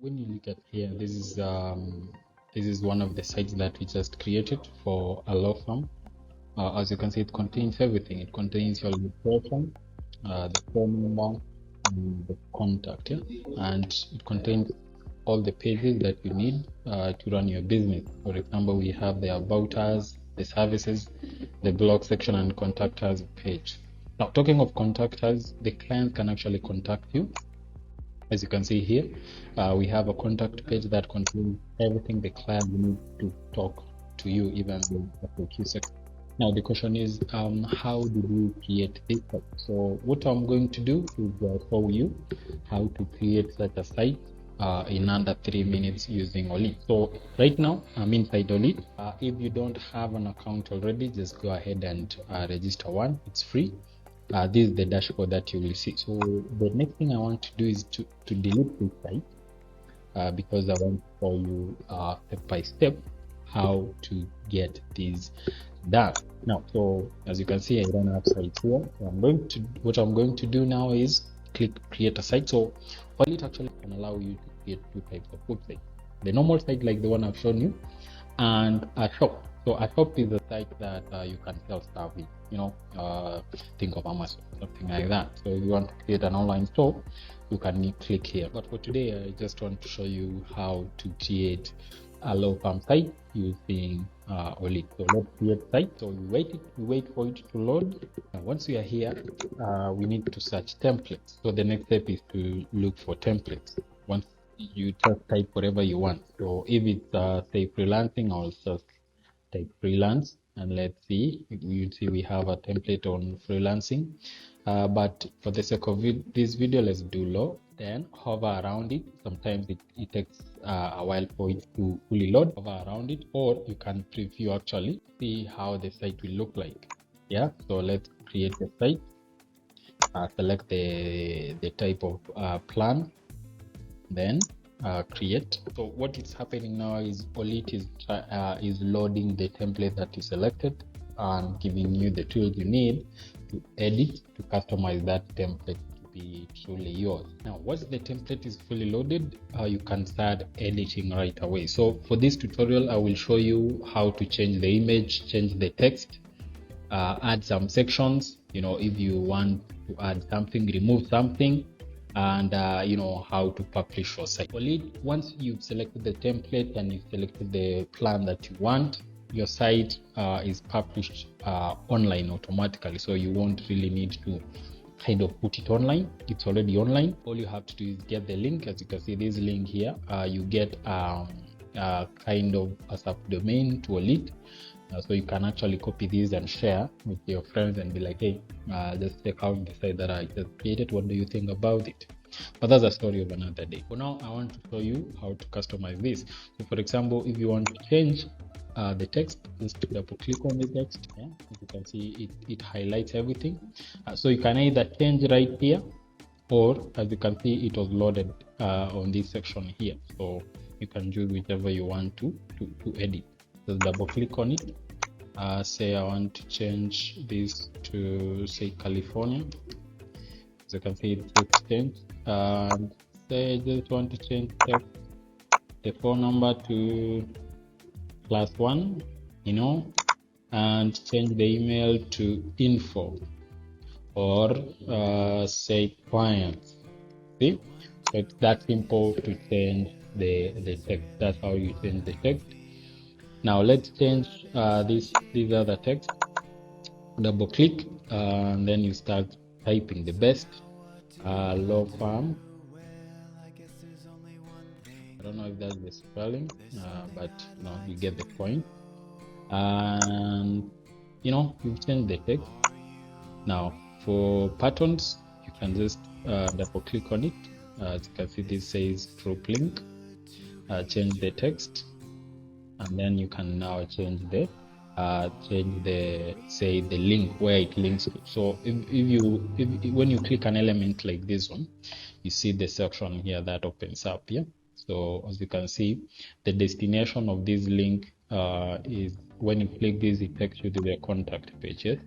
when you look at here, this is one of the sites that we just created for a law firm. As you can see, it contains everything. It contains your location, the phone number, and the contact, yeah? And it contains all the pages that you need to run your business. For example, we have the about us, the services, the blog section, and contact us page. Now, talking of contact us, the client can actually contact you. As you can see here, we have a contact page that contains everything the client needs to talk to you, even the few seconds. Now the question is, how did we create this site? So what I'm going to do is show you how to create such a site in under 3 minutes using Olitt. So right now I'm inside Olitt. If you don't have an account already, just go ahead and register one. It's free. This is the dashboard that you will see. So the next thing I want to do is to delete this site because I want to show you step by step how to get these done. Now, so as you can see, I don't have sites here. So what I'm going to do now is click create a site. So Olitt actually can allow you to create two types of websites: the normal site like the one I've shown you, and a shop. So a shop is a site that you can sell stuff with, think of Amazon, something like that. So if you want to create an online store, you can click here. But for today, I just want to show you how to create a law firm site using Olitt. So let's create site. So we wait for it to load. Once we are here, we need to search templates. So the next step is to look for templates. Once you just type whatever you want. So if it's say freelancing, I'll just type freelance, and let's see. You see we have a template on freelancing, but for the sake of this video, let's do low, then hover around it. Sometimes it takes a while for it to fully load. Hover around it, or you can preview actually, see how the site will look like. Yeah, so let's create the site. Select the type of plan, then create. So what is happening now is Olitt is loading the template that you selected and giving you the tools you need to edit, to customize that template to be truly yours. Now once the template is fully loaded, you can start editing right away. So for this tutorial, I will show you how to change the image, change the text, add some sections, if you want to add something, remove something, and how to publish your site. Olitt, once you've selected the template and you've selected the plan that you want, your site is published online automatically, so you won't really need to kind of put it online. It's already online. All you have to do is get the link. As you can see, this link here, you get kind of a subdomain to Olitt. So you can actually copy these and share with your friends and be like, hey, just check out the site that I just created. What do you think about it? But that's a story of another day. For now, I want to show you how to customize this. So for example, if you want to change the text, just double click on the text. Yeah, as you can see, it highlights everything. So you can either change right here, or as you can see, it was loaded on this section here. So you can choose whichever you want to edit. Just double click on it. Say I want to change this to, say, California. As you can see, it's changed. Say I just want to change the phone number to +1, and change the email to info, or say clients. See, so it's that simple to change the text. That's how you change the text. Now let's change these other text. Double click, and then you start typing the best law firm. I don't know if that's the spelling, but you get the point. And you've changed the text. Now for patterns, you can just double click on it. As you can see, this says drop link. Change the text, and then you can now change the say the link where it links to. So when you click an element like this one, you see the section here that opens up here. So as you can see, the destination of this link is, when you click this, it takes you to the contact pages.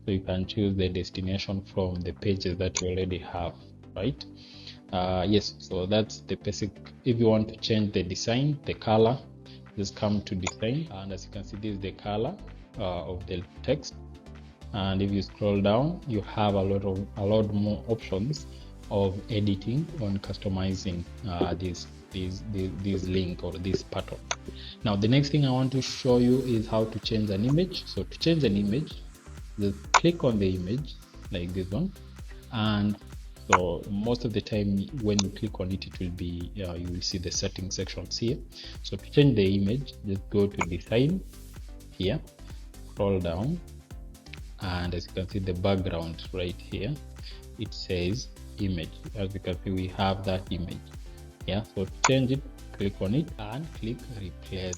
So you can choose the destination from the pages that you already have, right? Yes, so that's the basic. If you want to change the design, the color, just come to design, and as you can see, this is the color of the text. And if you scroll down, you have a lot more options of editing and customizing this link or this pattern. Now the next thing I want to show you is how to change an image. So to change an image, just click on the image like this one, and so most of the time when you click on it, it will be you will see the setting sections here. So to change the image, just go to design here, scroll down, and as you can see the background right here, it says image. As you can see, we have that image. Yeah, so to change it, click on it and click replace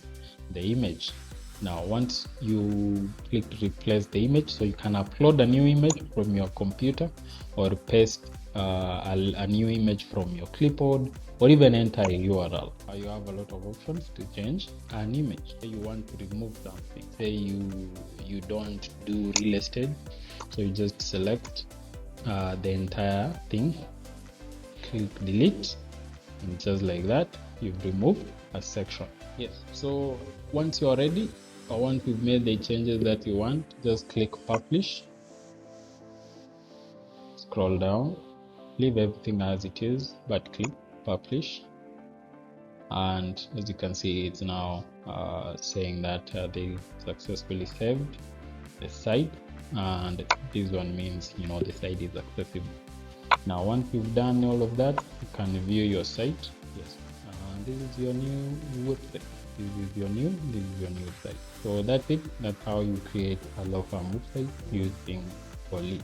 the image. Now once you click replace the image, so you can upload a new image from your computer or paste a new image from your clipboard, or even enter a URL. You have a lot of options to change an image. Say you want to remove something, say you don't do real estate, so you just select the entire thing, click delete, and just like that you've removed a section. Yes, so once you're ready, or once you've made the changes that you want, just click publish, scroll down, leave everything as it is, but click publish, and as you can see, it's now saying that they successfully saved the site, and this one means the site is accessible. Now once you've done all of that, you can view your site. Yes, this is your new website. This is your new site. So that's it. That's how you create a law firm website using Olitt.